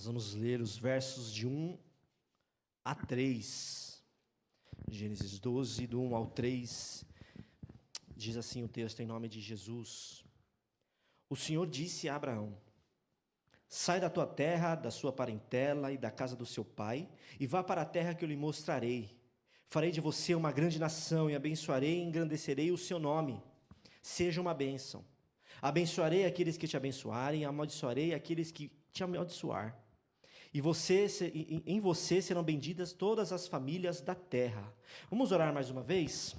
vamos ler os versos de 1 a 3. Gênesis 12, do 1 ao 3. Diz assim o texto em nome de Jesus. O Senhor disse a Abraão: sai da tua terra, da sua parentela e da casa do seu pai, e vá para a terra que eu lhe mostrarei. Farei de você uma grande nação, e abençoarei e engrandecerei o seu nome. Seja uma bênção. Abençoarei aqueles que te abençoarem, e amaldiçoarei aqueles que te amaldiçoar. E em você serão benditas todas as famílias da terra. Vamos orar mais uma vez?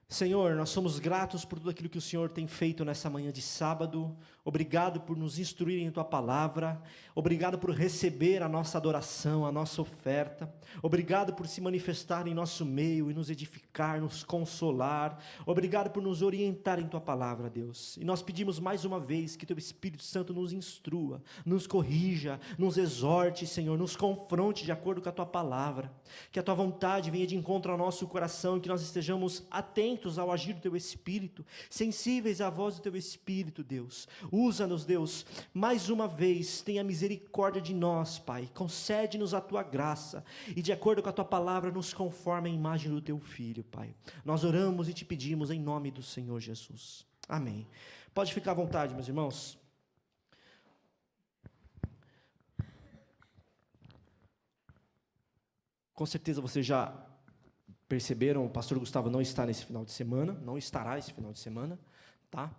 Senhor, nós somos gratos por tudo aquilo que o Senhor tem feito nessa manhã de sábado. Obrigado por nos instruir em Tua Palavra. Obrigado por receber a nossa adoração, a nossa oferta. Obrigado por se manifestar em nosso meio e nos edificar, nos consolar. Obrigado por nos orientar em Tua Palavra, Deus. E nós pedimos mais uma vez que Teu Espírito Santo nos instrua, nos corrija, nos exorte, Senhor, nos confronte de acordo com a Tua Palavra. Que a Tua vontade venha de encontro ao nosso coração e que nós estejamos atentos ao agir do Teu Espírito, sensíveis à voz do Teu Espírito, Deus. Usa-nos, Deus, mais uma vez, tenha misericórdia de nós, Pai, concede-nos a Tua graça, e de acordo com a Tua Palavra, nos conforme a imagem do Teu Filho, Pai. Nós oramos e Te pedimos em nome do Senhor Jesus. Amém. Pode ficar à vontade, meus irmãos. Com certeza você já perceberam, o pastor Gustavo não está nesse final de semana, não estará esse final de semana, tá?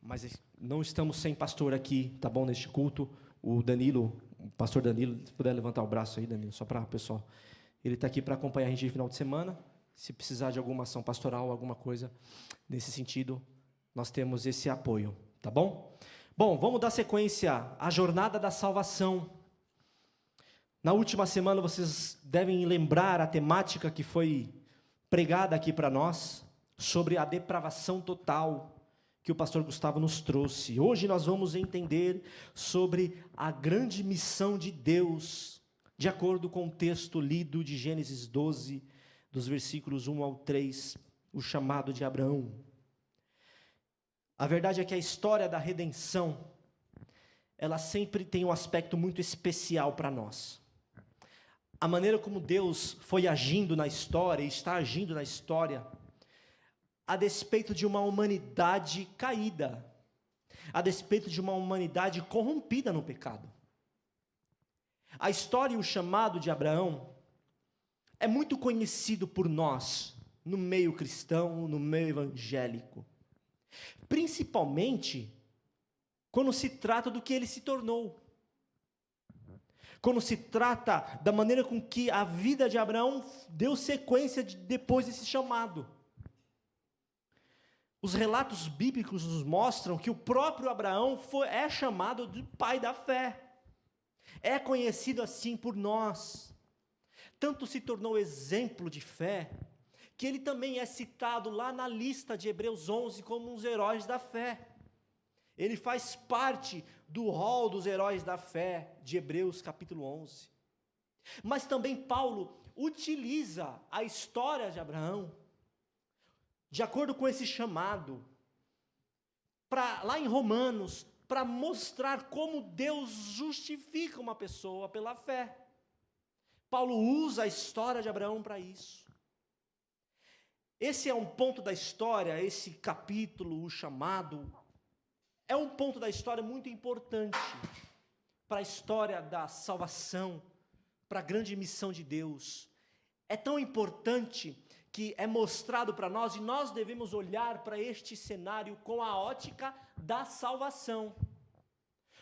Mas não estamos sem pastor aqui, tá bom, neste culto. O Danilo, o pastor Danilo, se puder levantar o braço aí, Danilo, só para o pessoal. Ele está aqui para acompanhar a gente no final de semana. Se precisar de alguma ação pastoral, alguma coisa nesse sentido, nós temos esse apoio, tá bom? Bom, vamos dar sequência à jornada da salvação. Na última semana vocês devem lembrar a temática que foi pregada aqui para nós, sobre a depravação total que o pastor Gustavo nos trouxe. Hoje nós vamos entender sobre a grande missão de Deus, de acordo com o texto lido de Gênesis 12, dos versículos 1 ao 3, o chamado de Abraão. A verdade é que a história da redenção, ela sempre tem um aspecto muito especial para nós. A maneira como Deus foi agindo na história, e está agindo na história, a despeito de uma humanidade caída, a despeito de uma humanidade corrompida no pecado. A história e o chamado de Abraão é muito conhecido por nós, no meio cristão, no meio evangélico, principalmente quando se trata do que ele se tornou. Quando se trata da maneira com que a vida de Abraão deu sequência depois desse chamado. Os relatos bíblicos nos mostram que o próprio Abraão é chamado de pai da fé. É conhecido assim por nós. Tanto se tornou exemplo de fé, que ele também é citado lá na lista de Hebreus 11 como um dos heróis da fé. Ele faz parte do rol dos heróis da fé de Hebreus capítulo 11. Mas também Paulo utiliza a história de Abraão, de acordo com esse chamado, lá em Romanos, para mostrar como Deus justifica uma pessoa pela fé. Paulo usa a história de Abraão para isso. Esse é um ponto da história, esse capítulo, o chamado, é um ponto da história muito importante para a história da salvação, para a grande missão de Deus. É tão importante que é mostrado para nós, e nós devemos olhar para este cenário com a ótica da salvação,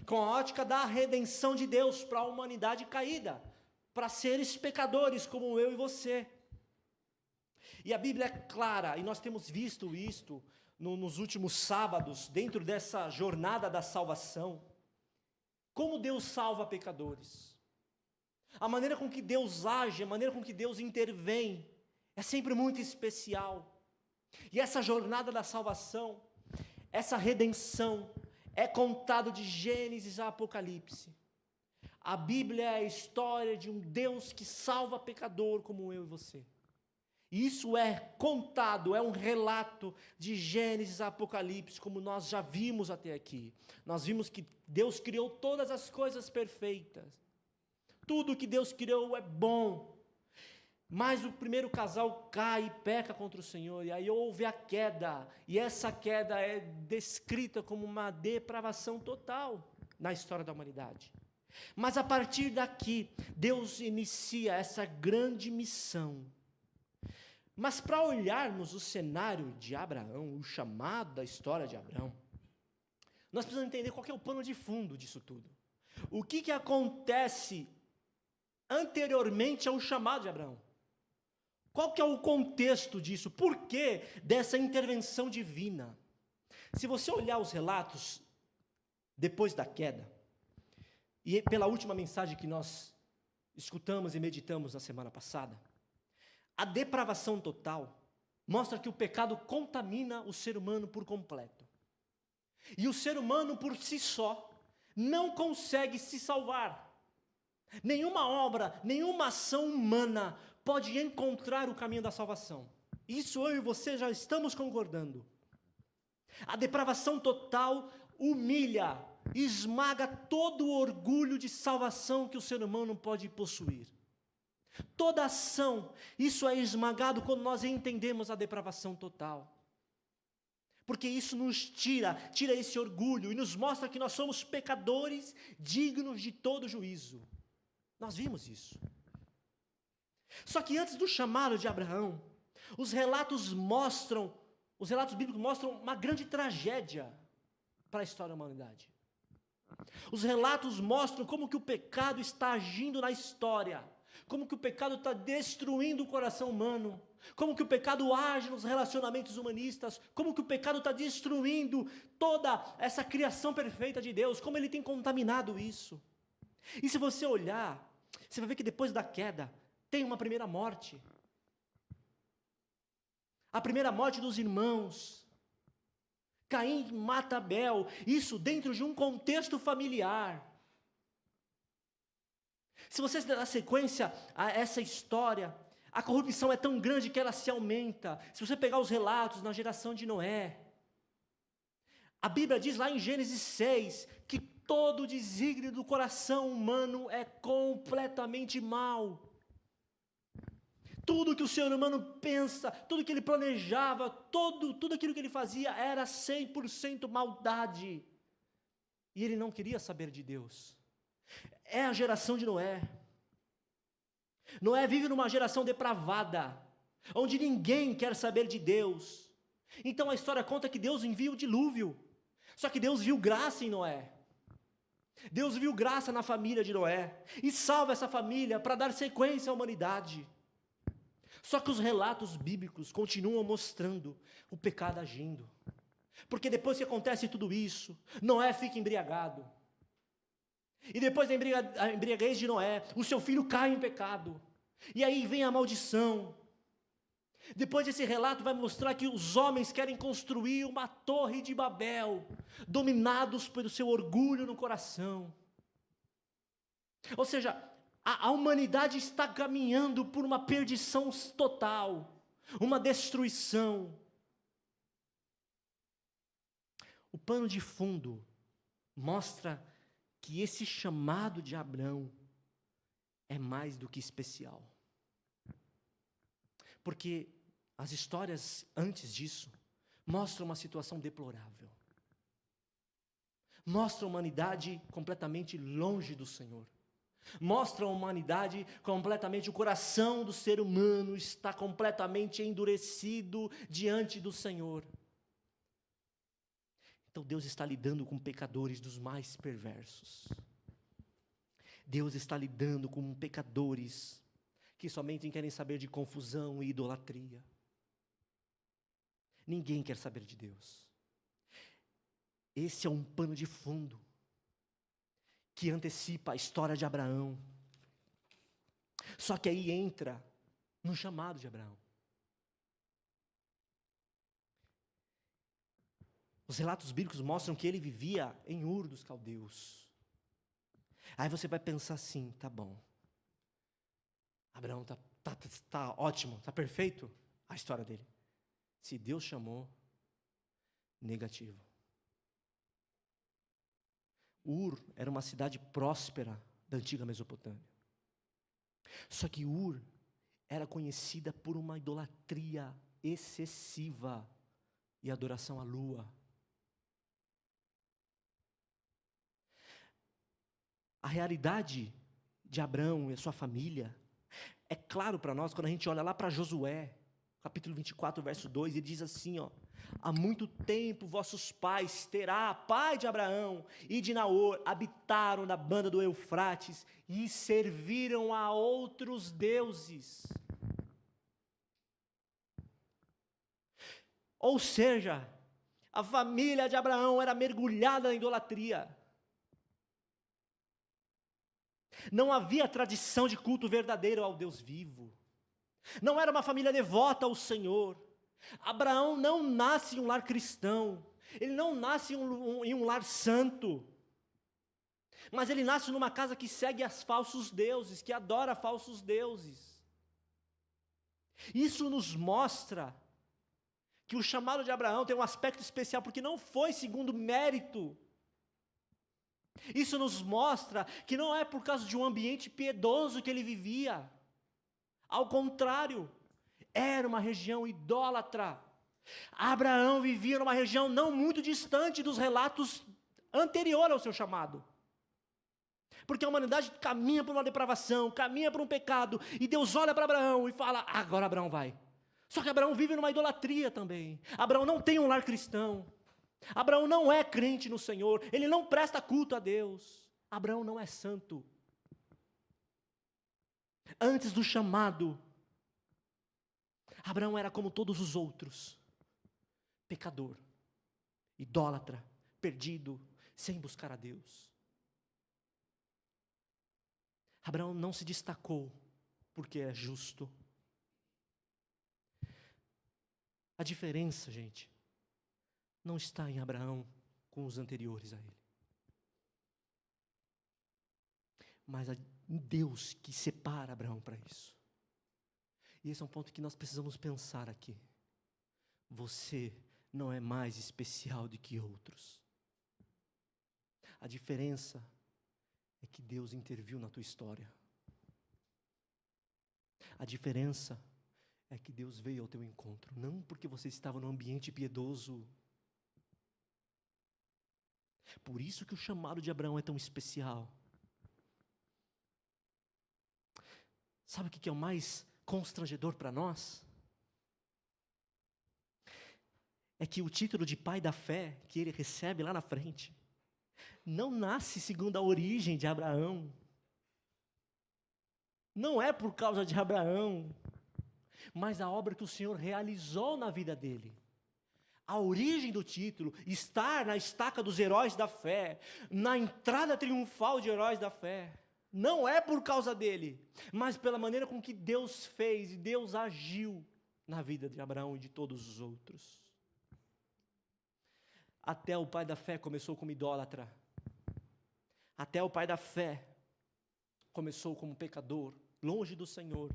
com a ótica da redenção de Deus para a humanidade caída, para seres pecadores como eu e você. E a Bíblia é clara, e nós temos visto isto nos últimos sábados, dentro dessa jornada da salvação, como Deus salva pecadores. A maneira com que Deus age, a maneira com que Deus intervém, é sempre muito especial. E essa jornada da salvação, essa redenção, é contado de Gênesis a Apocalipse. A Bíblia é a história de um Deus que salva pecador como eu e você. Isso é contado, é um relato de Gênesis a Apocalipse, como nós já vimos até aqui. Nós vimos que Deus criou todas as coisas perfeitas. Tudo que Deus criou é bom. Mas o primeiro casal cai e peca contra o Senhor, e aí houve a queda, e essa queda é descrita como uma depravação total na história da humanidade. Mas a partir daqui, Deus inicia essa grande missão. Mas para olharmos o cenário de Abraão, o chamado da história de Abraão, nós precisamos entender qual que é o pano de fundo disso tudo. O que acontece anteriormente ao chamado de Abraão? Qual que é o contexto disso? Por que dessa intervenção divina? Se você olhar os relatos depois da queda, e pela última mensagem que nós escutamos e meditamos na semana passada, a depravação total mostra que o pecado contamina o ser humano por completo. E o ser humano por si só não consegue se salvar. Nenhuma obra, nenhuma ação humana pode encontrar o caminho da salvação. Isso eu e você já estamos concordando. A depravação total humilha, esmaga todo o orgulho de salvação que o ser humano pode possuir. Toda ação, isso é esmagado quando nós entendemos a depravação total. Porque isso nos tira esse orgulho e nos mostra que nós somos pecadores dignos de todo juízo. Nós vimos isso. Só que antes do chamado de Abraão, os relatos bíblicos mostram uma grande tragédia para a história da humanidade. Os relatos mostram como que o pecado está agindo na história, como que o pecado está destruindo o coração humano, como que o pecado age nos relacionamentos humanistas, como que o pecado está destruindo toda essa criação perfeita de Deus, como ele tem contaminado isso. E se você olhar, você vai ver que depois da queda, tem uma primeira morte. A primeira morte dos irmãos. Caim mata Abel, isso dentro de um contexto familiar. Se você der sequência a essa história, a corrupção é tão grande que ela se aumenta. Se você pegar os relatos na geração de Noé, a Bíblia diz lá em Gênesis 6, que todo o desígnio do coração humano é completamente mau. Tudo que o ser humano pensa, tudo que ele planejava, tudo aquilo que ele fazia era 100% maldade. E ele não queria saber de Deus. É a geração de Noé. Noé vive numa geração depravada, onde ninguém quer saber de Deus. Então a história conta que Deus envia o dilúvio. Só que Deus viu graça em Noé. Deus viu graça na família de Noé e salva essa família para dar sequência à humanidade. Só que os relatos bíblicos continuam mostrando o pecado agindo. Porque depois que acontece tudo isso, Noé fica embriagado. E depois da embriaguez de Noé, o seu filho cai em pecado. E aí vem a maldição. Depois desse relato vai mostrar que os homens querem construir uma torre de Babel, dominados pelo seu orgulho no coração. Ou seja, a humanidade está caminhando por uma perdição total, uma destruição. O pano de fundo mostra que esse chamado de Abraão é mais do que especial. Porque as histórias antes disso mostram uma situação deplorável. Mostram a humanidade completamente longe do Senhor. Mostram a humanidade completamente, o coração do ser humano está completamente endurecido diante do Senhor. Então Deus está lidando com pecadores dos mais perversos. Deus está lidando com pecadores que somente querem saber de confusão e idolatria. Ninguém quer saber de Deus. Esse é um pano de fundo que antecipa a história de Abraão. Só que aí entra no chamado de Abraão. Os relatos bíblicos mostram que ele vivia em Ur dos Caldeus. Aí você vai pensar assim, tá bom. Abraão está tá ótimo, tá perfeito a história dele. Se Deus chamou, negativo. Ur era uma cidade próspera da antiga Mesopotâmia. Só que Ur era conhecida por uma idolatria excessiva e adoração à lua. A realidade de Abraão e a sua família é claro para nós quando a gente olha lá para Josué, capítulo 24, verso 2, ele diz assim, ó: há muito tempo vossos pais, Terá, pai de Abraão, e de Naor, habitaram na banda do Eufrates e serviram a outros deuses. Ou seja, a família de Abraão era mergulhada na idolatria. Não havia tradição de culto verdadeiro ao Deus vivo. Não era uma família devota ao Senhor. Abraão não nasce em um lar cristão. Ele não nasce em um lar santo. Mas ele nasce numa casa que segue os falsos deuses, que adora falsos deuses. Isso nos mostra que o chamado de Abraão tem um aspecto especial, porque não foi segundo mérito. Isso nos mostra que não é por causa de um ambiente piedoso que ele vivia. Ao contrário, era uma região idólatra. Abraão vivia numa região não muito distante dos relatos anteriores ao seu chamado. Porque a humanidade caminha para uma depravação, caminha para um pecado, e Deus olha para Abraão e fala: agora Abraão vai. Só que Abraão vive numa idolatria também. Abraão não tem um lar cristão. Abraão não é crente no Senhor, ele não presta culto a Deus. Abraão não é santo. Antes do chamado, Abraão era como todos os outros, pecador, idólatra, perdido, sem buscar a Deus. Abraão não se destacou porque é justo. A diferença, gente, não está em Abraão com os anteriores a ele, mas em Deus que separa Abraão para isso. E esse é um ponto que nós precisamos pensar aqui. Você não é mais especial do que outros. A diferença é que Deus interviu na tua história. A diferença é que Deus veio ao teu encontro, não porque você estava num ambiente piedoso. Por isso que o chamado de Abraão é tão especial. Sabe o que é o mais constrangedor para nós? É que o título de pai da fé que ele recebe lá na frente não nasce segundo a origem de Abraão. Não é por causa de Abraão, mas a obra que o Senhor realizou na vida dele. A origem do título, estar na estaca dos heróis da fé, na entrada triunfal de heróis da fé, não é por causa dele, mas pela maneira com que Deus fez e Deus agiu na vida de Abraão e de todos os outros. Até o pai da fé começou como idólatra. Até o pai da fé começou como pecador, longe do Senhor.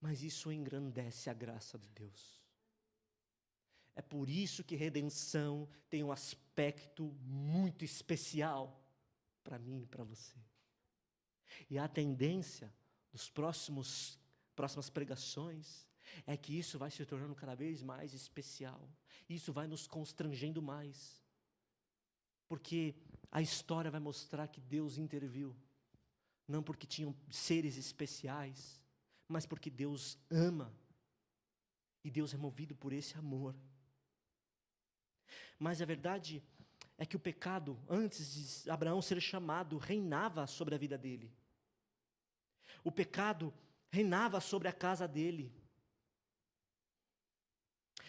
Mas isso engrandece a graça de Deus. É por isso que redenção tem um aspecto muito especial para mim e para você. E a tendência dos próximas pregações é que isso vai se tornando cada vez mais especial. Isso vai nos constrangendo mais. Porque a história vai mostrar que Deus interviu. Não porque tinham seres especiais, mas porque Deus ama. E Deus é movido por esse amor. Mas a verdade é que o pecado, antes de Abraão ser chamado, reinava sobre a vida dele. O pecado reinava sobre a casa dele.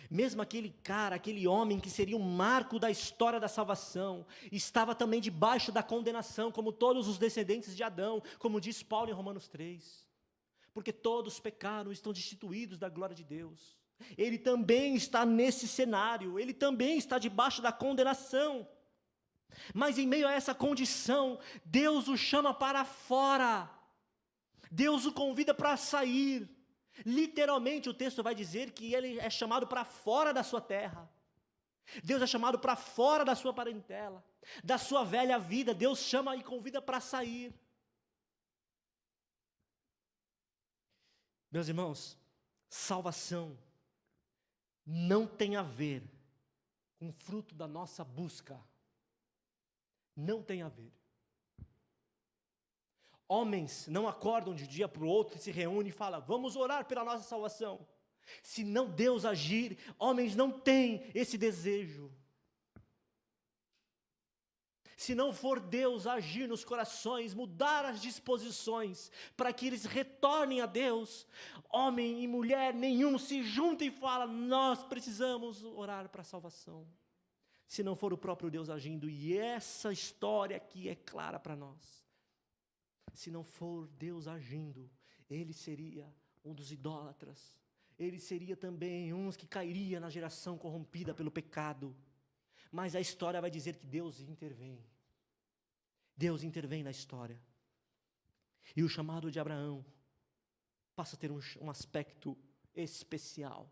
Mesmo aquele cara, aquele homem que seria um marco da história da salvação, estava também debaixo da condenação, como todos os descendentes de Adão, como diz Paulo em Romanos 3. Porque todos pecaram e estão destituídos da glória de Deus. Ele também está nesse cenário, ele também está debaixo da condenação. Mas em meio a essa condição, Deus o chama para fora. Deus o convida para sair. Literalmente o texto vai dizer que ele é chamado para fora da sua terra. Deus é chamado para fora da sua parentela, da sua velha vida. Deus chama e convida para sair. Meus irmãos, salvação não tem a ver com o fruto da nossa busca. Não tem a ver. Homens não acordam de um dia para o outro e se reúnem e falam: vamos orar pela nossa salvação. Se não Deus agir, homens não têm esse desejo. Se não for Deus agir nos corações, mudar as disposições, para que eles retornem a Deus, homem e mulher nenhum se junta e fala: nós precisamos orar para a salvação. Se não for o próprio Deus agindo, e essa história aqui é clara para nós. Se não for Deus agindo, ele seria um dos idólatras. Ele seria também um que cairia na geração corrompida pelo pecado. Mas a história vai dizer que Deus intervém. Deus intervém na história. E o chamado de Abraão passa a ter um aspecto especial.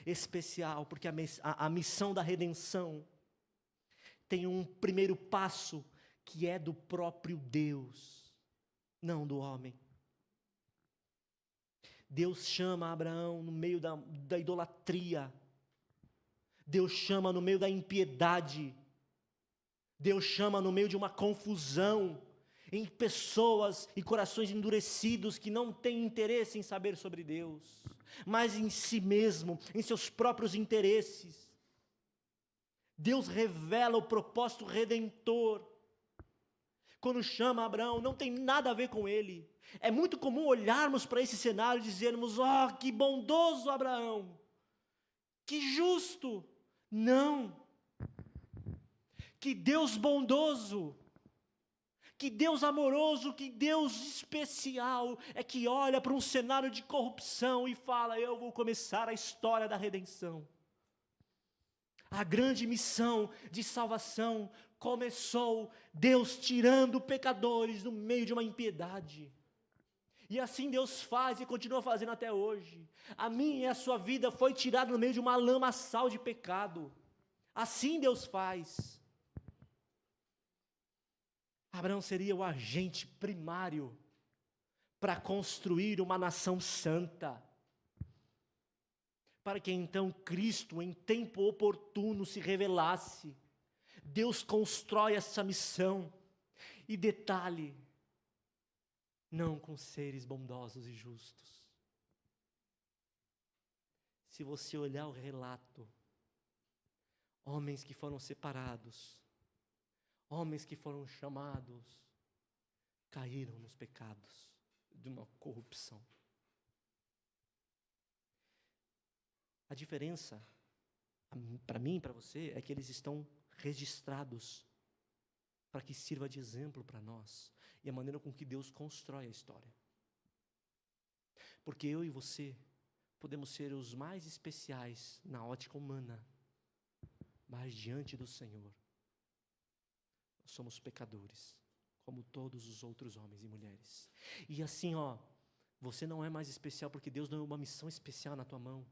Especial, porque a missão da redenção tem um primeiro passo que é do próprio Deus, não do homem. Deus chama Abraão no meio da idolatria. Deus chama no meio da impiedade. Deus chama no meio de uma confusão, em pessoas e corações endurecidos que não têm interesse em saber sobre Deus, mas em si mesmo, em seus próprios interesses. Deus revela o propósito redentor. Quando chama Abraão, não tem nada a ver com ele. É muito comum olharmos para esse cenário e dizermos: oh, que bondoso Abraão, que justo. Não. Que Deus bondoso, que Deus amoroso, que Deus especial é que olha para um cenário de corrupção e fala: eu vou começar a história da redenção. A grande missão de salvação começou Deus tirando pecadores no meio de uma impiedade. E assim Deus faz e continua fazendo até hoje. A minha e a sua vida foi tirada no meio de uma lamaçal de pecado. Assim Deus faz. Abraão seria o agente primário para construir uma nação santa, para que então Cristo, em tempo oportuno, se revelasse. Deus constrói essa missão. E detalhe, não com seres bondosos e justos. Se você olhar o relato, homens que foram separados, homens que foram chamados, caíram nos pecados de uma corrupção. A diferença, para mim e para você, é que eles estão registrados para que sirva de exemplo para nós e a maneira com que Deus constrói a história. Porque eu e você podemos ser os mais especiais na ótica humana, mas diante do Senhor, nós somos pecadores, como todos os outros homens e mulheres. E assim, você não é mais especial porque Deus deu uma missão especial na tua mão.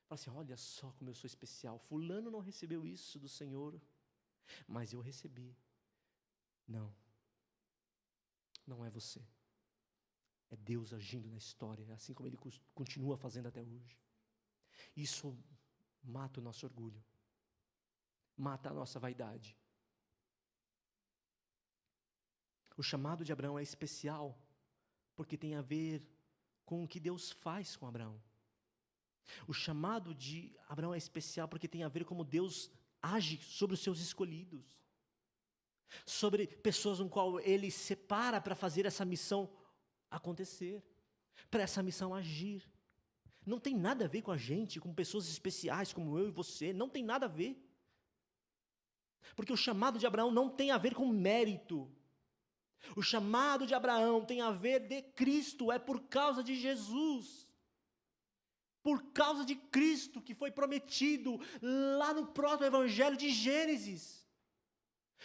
Fala assim: olha só como eu sou especial. Fulano não recebeu isso do Senhor, mas eu recebi. Não. Não é você. É Deus agindo na história, assim como Ele continua fazendo até hoje. Isso mata o nosso orgulho. Mata a nossa vaidade. O chamado de Abraão é especial, porque tem a ver com o que Deus faz com Abraão. O chamado de Abraão é especial porque tem a ver como Deus age sobre os seus escolhidos, sobre pessoas no qual Ele separa para fazer essa missão acontecer, para essa missão agir. Não tem nada a ver com a gente, com pessoas especiais como eu e você, não tem nada a ver. Porque o chamado de Abraão não tem a ver com mérito. O chamado de Abraão tem a ver de Cristo, é por causa de Jesus. Por causa de Cristo, que foi prometido lá no próprio Evangelho de Gênesis.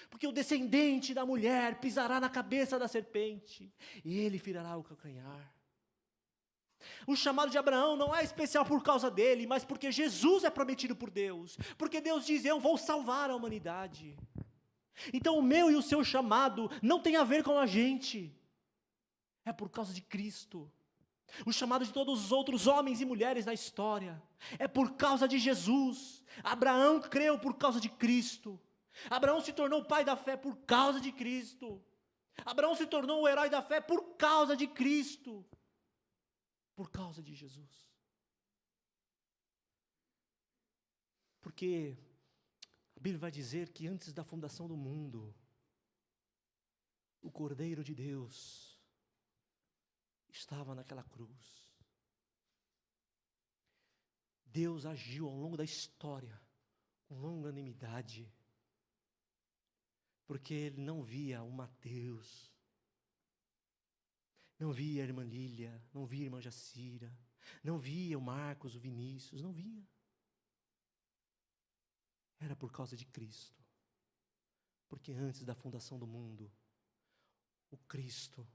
Porque o descendente da mulher pisará na cabeça da serpente, e ele firará o calcanhar. O chamado de Abraão não é especial por causa dele, mas porque Jesus é prometido por Deus. Porque Deus diz: eu vou salvar a humanidade. Então o meu e o seu chamado não tem a ver com a gente. É por causa de Cristo. O chamado de todos os outros homens e mulheres da história é por causa de Jesus. Abraão creu por causa de Cristo. Abraão se tornou pai da fé por causa de Cristo. Abraão se tornou o herói da fé por causa de Cristo. Por causa de Jesus. Porque a Bíblia vai dizer que antes da fundação do mundo, o Cordeiro de Deus estava naquela cruz. Deus agiu ao longo da história com longanimidade, porque Ele não via o Mateus, não via a irmã Lília, não via a irmã Jacira, não via o Marcos, o Vinícius, não via. Era por causa de Cristo. Porque antes da fundação do mundo, o Cristo,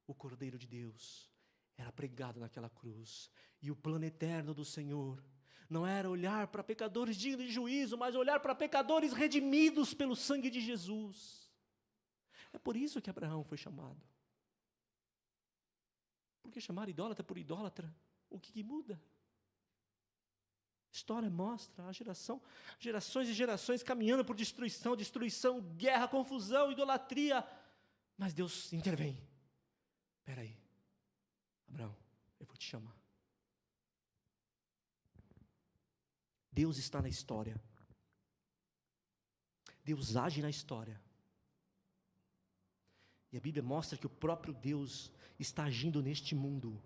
o Cordeiro de Deus, era pregado naquela cruz. E o plano eterno do Senhor não era olhar para pecadores dignos de juízo, mas olhar para pecadores redimidos pelo sangue de Jesus. É por isso que Abraão foi chamado. Porque chamar idólatra por idólatra, o que muda? A história mostra a gerações e gerações caminhando por destruição, guerra, confusão, idolatria. Mas Deus intervém. Espera aí, Abraão, eu vou te chamar. Deus está na história. Deus age na história. E a Bíblia mostra que o próprio Deus está agindo neste mundo.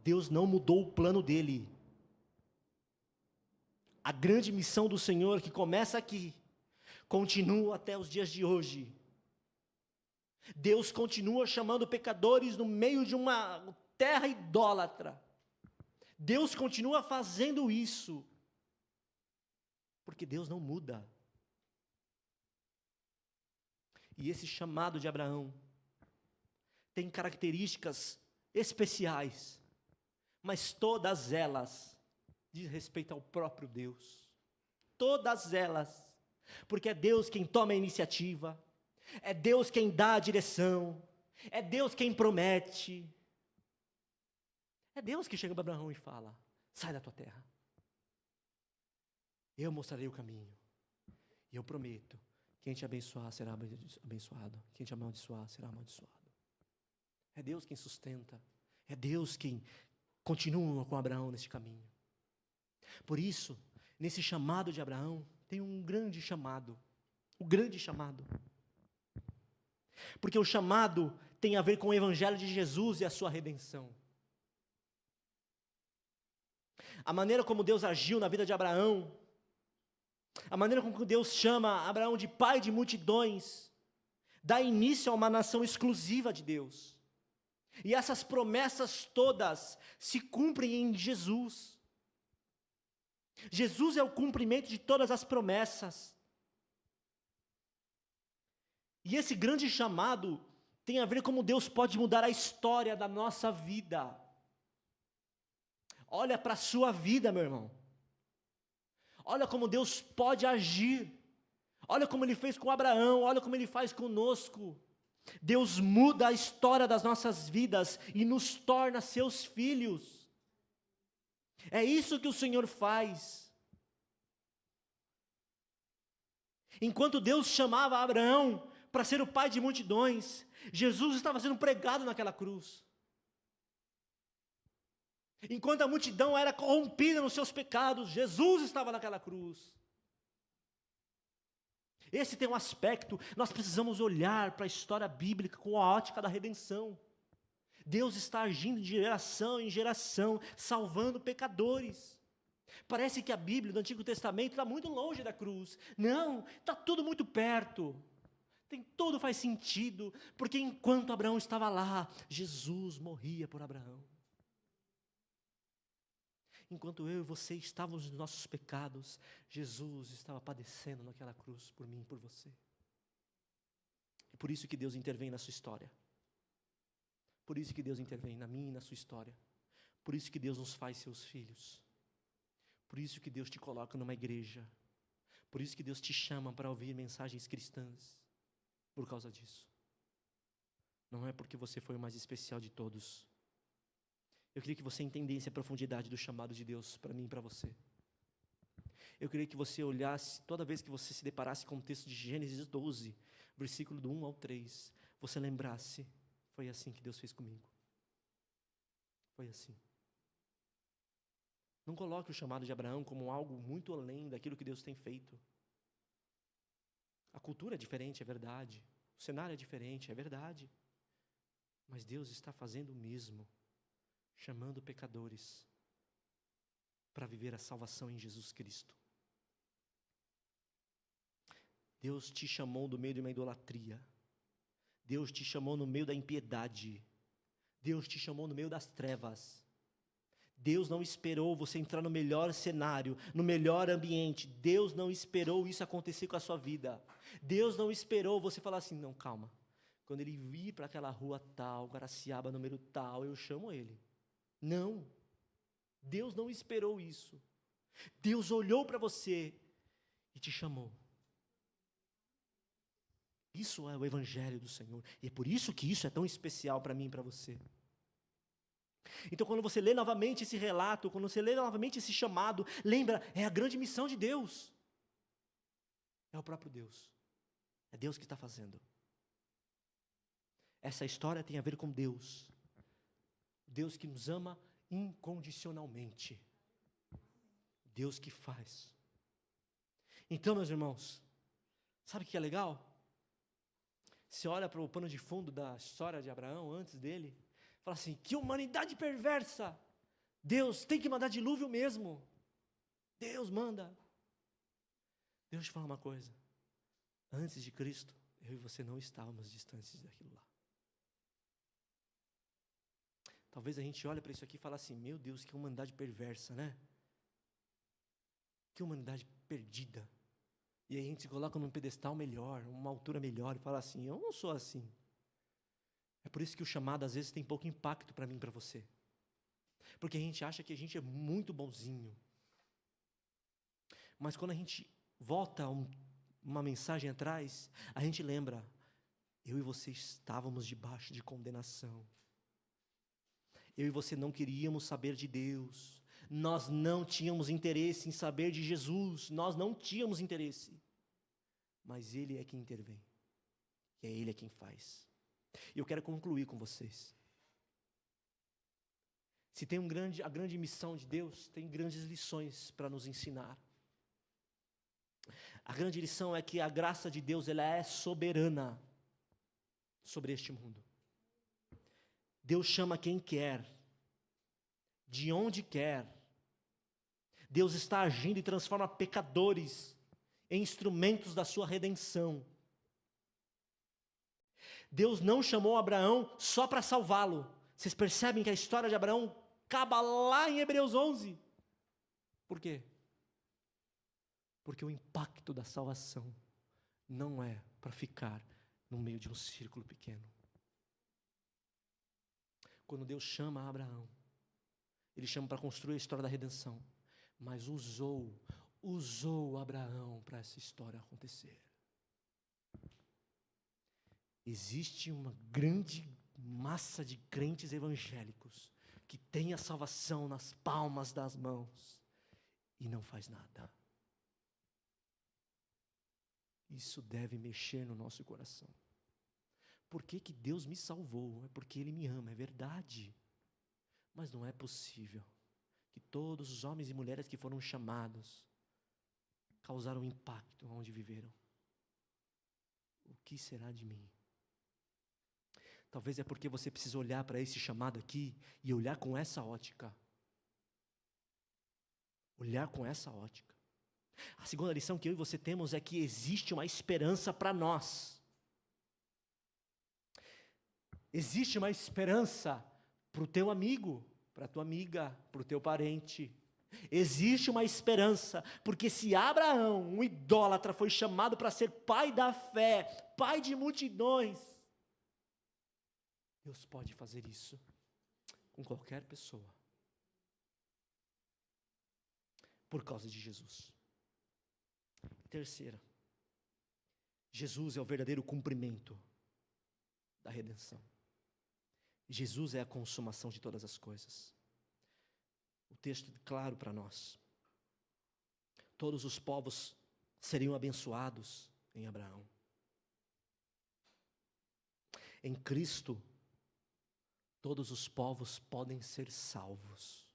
Deus não mudou o plano dele. A grande missão do Senhor, que começa aqui, continua até os dias de hoje. Deus continua chamando pecadores no meio de uma terra idólatra. Deus continua fazendo isso. Porque Deus não muda. E esse chamado de Abraão tem características especiais, mas todas elas diz respeito ao próprio Deus. Todas elas. Porque é Deus quem toma a iniciativa, é Deus quem dá a direção, é Deus quem promete. É Deus que chega para Abraão e fala: sai da tua terra. Eu mostrarei o caminho. E eu prometo: quem te abençoar será abençoado, quem te amaldiçoar será amaldiçoado. É Deus quem sustenta, é Deus quem continua com Abraão nesse caminho. Por isso, nesse chamado de Abraão, tem um grande chamado. O grande chamado. Porque o chamado tem a ver com o Evangelho de Jesus e a sua redenção. A maneira como Deus agiu na vida de Abraão, a maneira como Deus chama Abraão de pai de multidões, dá início a uma nação exclusiva de Deus. E essas promessas todas se cumprem em Jesus. Jesus é o cumprimento de todas as promessas. E esse grande chamado tem a ver como Deus pode mudar a história da nossa vida. Olha para a sua vida, meu irmão. Olha como Deus pode agir. Olha como Ele fez com Abraão, olha como Ele faz conosco. Deus muda a história das nossas vidas e nos torna seus filhos. É isso que o Senhor faz. Enquanto Deus chamava Abraão para ser o pai de multidões, Jesus estava sendo pregado naquela cruz. Enquanto a multidão era corrompida nos seus pecados, Jesus estava naquela cruz. Esse tem um aspecto, nós precisamos olhar para a história bíblica com a ótica da redenção. Deus está agindo de geração em geração, salvando pecadores. Parece que a Bíblia do Antigo Testamento está muito longe da cruz. Não, está tudo muito perto. Tudo faz sentido, porque enquanto Abraão estava lá, Jesus morria por Abraão. Enquanto eu e você estávamos nos nossos pecados, Jesus estava padecendo naquela cruz por mim e por você. E por isso que Deus intervém na sua história. Por isso que Deus intervém na minha e na sua história. Por isso que Deus nos faz seus filhos. Por isso que Deus te coloca numa igreja. Por isso que Deus te chama para ouvir mensagens cristãs. Por causa disso. Não é porque você foi o mais especial de todos. Eu queria que você entendesse a profundidade do chamado de Deus para mim e para você. Eu queria que você olhasse, toda vez que você se deparasse com o texto de Gênesis 12, versículo do 1 ao 3, você lembrasse, foi assim que Deus fez comigo. Foi assim. Não coloque o chamado de Abraão como algo muito além daquilo que Deus tem feito. A cultura é diferente, é verdade. O cenário é diferente, é verdade. Mas Deus está fazendo o mesmo, chamando pecadores para viver a salvação em Jesus Cristo. Deus te chamou do meio de uma idolatria. Deus te chamou no meio da impiedade. Deus te chamou no meio das trevas. Deus não esperou você entrar no melhor cenário, no melhor ambiente. Deus não esperou isso acontecer com a sua vida. Deus não esperou você falar assim, não, calma. Quando ele vir para aquela rua tal, Guaraciaba número tal, eu chamo ele. Não. Deus não esperou isso. Deus olhou para você e te chamou. Isso é o Evangelho do Senhor. E é por isso que isso é tão especial para mim e para você. Então, quando você lê novamente esse relato, quando você lê novamente esse chamado, lembra, é a grande missão de Deus. É o próprio Deus. É Deus que está fazendo. Essa história tem a ver com Deus. Deus que nos ama incondicionalmente. Deus que faz. Então, meus irmãos, sabe o que é legal? Você olha para o pano de fundo da história de Abraão, antes dele, fala assim, que humanidade perversa! Deus tem que mandar dilúvio mesmo. Deus manda. Deus te fala uma coisa. Antes de Cristo, eu e você não estávamos distantes daquilo lá. Talvez a gente olhe para isso aqui e fale assim, meu Deus, que humanidade perversa, né? Que humanidade perdida. E aí a gente se coloca num pedestal melhor, uma altura melhor, e fala assim, eu não sou assim. É por isso que o chamado às vezes tem pouco impacto para mim e para você. Porque a gente acha que a gente é muito bonzinho. Mas quando a gente volta uma mensagem atrás, a gente lembra, eu e você estávamos debaixo de condenação. Eu e você não queríamos saber de Deus. Nós não tínhamos interesse em saber de Jesus. Nós não tínhamos interesse. Mas Ele é quem intervém. E é Ele quem faz. E eu quero concluir com vocês. Se tem a grande missão de Deus, tem grandes lições para nos ensinar. A grande lição é que a graça de Deus, ela é soberana sobre este mundo. Deus chama quem quer, de onde quer. Deus está agindo e transforma pecadores em instrumentos da sua redenção. Deus não chamou Abraão só para salvá-lo. Vocês percebem que a história de Abraão acaba lá em Hebreus 11. Por quê? Porque o impacto da salvação não é para ficar no meio de um círculo pequeno. Quando Deus chama Abraão, Ele chama para construir a história da redenção, mas usou Abraão para essa história acontecer. Existe uma grande massa de crentes evangélicos que tem a salvação nas palmas das mãos e não faz nada. Isso deve mexer no nosso coração. Por que que Deus me salvou? É porque Ele me ama, é verdade. Mas não é possível que todos os homens e mulheres que foram chamados causaram impacto onde viveram. O que será de mim? Talvez é porque você precisa olhar para esse chamado aqui e olhar com essa ótica. Olhar com essa ótica. A segunda lição que eu e você temos é que existe uma esperança para nós. Existe uma esperança para o teu amigo, para a tua amiga, para o teu parente. Existe uma esperança, porque se Abraão, um idólatra, foi chamado para ser pai da fé, pai de multidões, Deus pode fazer isso com qualquer pessoa, por causa de Jesus. Terceira, Jesus é o verdadeiro cumprimento da redenção. Jesus é a consumação de todas as coisas. O texto é claro para nós. Todos os povos seriam abençoados em Abraão. Em Cristo, todos os povos podem ser salvos.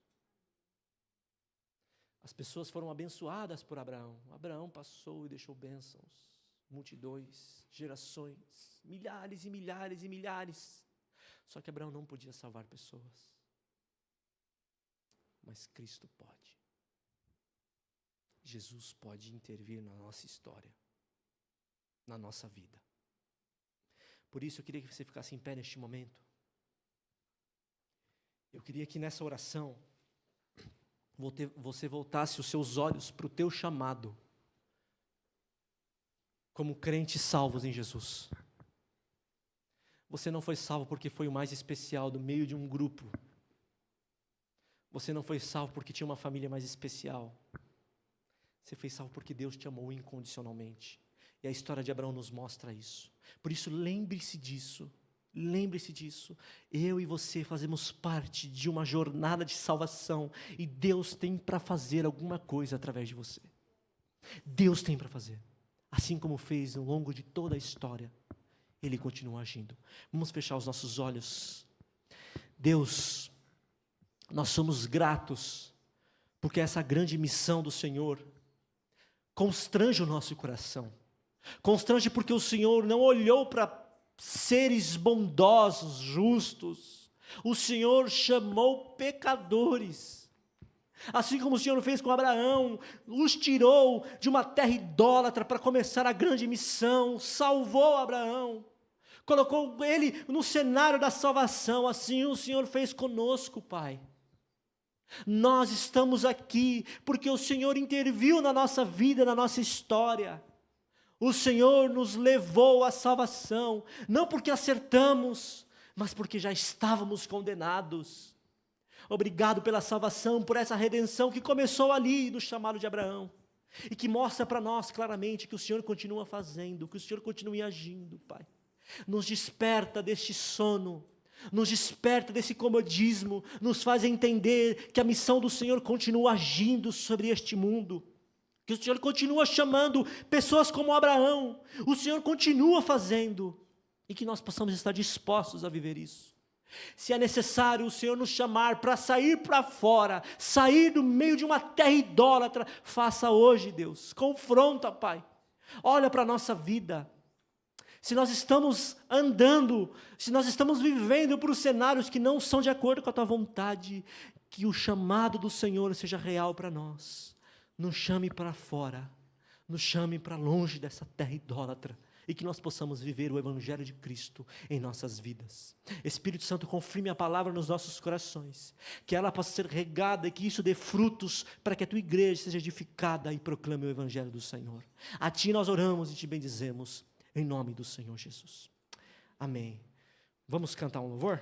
As pessoas foram abençoadas por Abraão. Abraão passou e deixou bênçãos, multidões, gerações, milhares e milhares e milhares. Só que Abraão não podia salvar pessoas. Mas Cristo pode. Jesus pode intervir na nossa história, na nossa vida. Por isso eu queria que você ficasse em pé neste momento. Eu queria que nessa oração você voltasse os seus olhos para o teu chamado, como crentes salvos em Jesus. Você não foi salvo porque foi o mais especial do meio de um grupo. Você não foi salvo porque tinha uma família mais especial. Você foi salvo porque Deus te amou incondicionalmente. E a história de Abraão nos mostra isso. Por isso, lembre-se disso. Lembre-se disso. Eu e você fazemos parte de uma jornada de salvação. E Deus tem para fazer alguma coisa através de você. Deus tem para fazer. Assim como fez ao longo de toda a história. Ele continua agindo. Vamos fechar os nossos olhos. Deus, nós somos gratos, porque essa grande missão do Senhor constrange o nosso coração. Constrange porque o Senhor não olhou para seres bondosos, justos. O Senhor chamou pecadores. Assim como o Senhor fez com Abraão, os tirou de uma terra idólatra para começar a grande missão, salvou Abraão, colocou ele no cenário da salvação. Assim o Senhor fez conosco, Pai. Nós estamos aqui porque o Senhor interviu na nossa vida, na nossa história. O Senhor nos levou à salvação, não porque acertamos, mas porque já estávamos condenados. Obrigado pela salvação, por essa redenção que começou ali no chamado de Abraão. E que mostra para nós claramente que o Senhor continua fazendo, que o Senhor continua agindo, Pai. Nos desperta deste sono, nos desperta desse comodismo, nos faz entender que a missão do Senhor continua agindo sobre este mundo. Que o Senhor continua chamando pessoas como Abraão, o Senhor continua fazendo, e que nós possamos estar dispostos a viver isso. Se é necessário o Senhor nos chamar para sair para fora, sair do meio de uma terra idólatra, faça hoje, Deus, confronta, Pai, olha para a nossa vida, se nós estamos andando, se nós estamos vivendo por cenários que não são de acordo com a Tua vontade, que o chamado do Senhor seja real para nós. Nos chame para fora, nos chame para longe dessa terra idólatra, e que nós possamos viver o Evangelho de Cristo em nossas vidas. Espírito Santo, confirme a palavra nos nossos corações, que ela possa ser regada e que isso dê frutos, para que a Tua igreja seja edificada e proclame o Evangelho do Senhor. A Ti nós oramos e Te bendizemos, em nome do Senhor Jesus. Amém. Vamos cantar um louvor?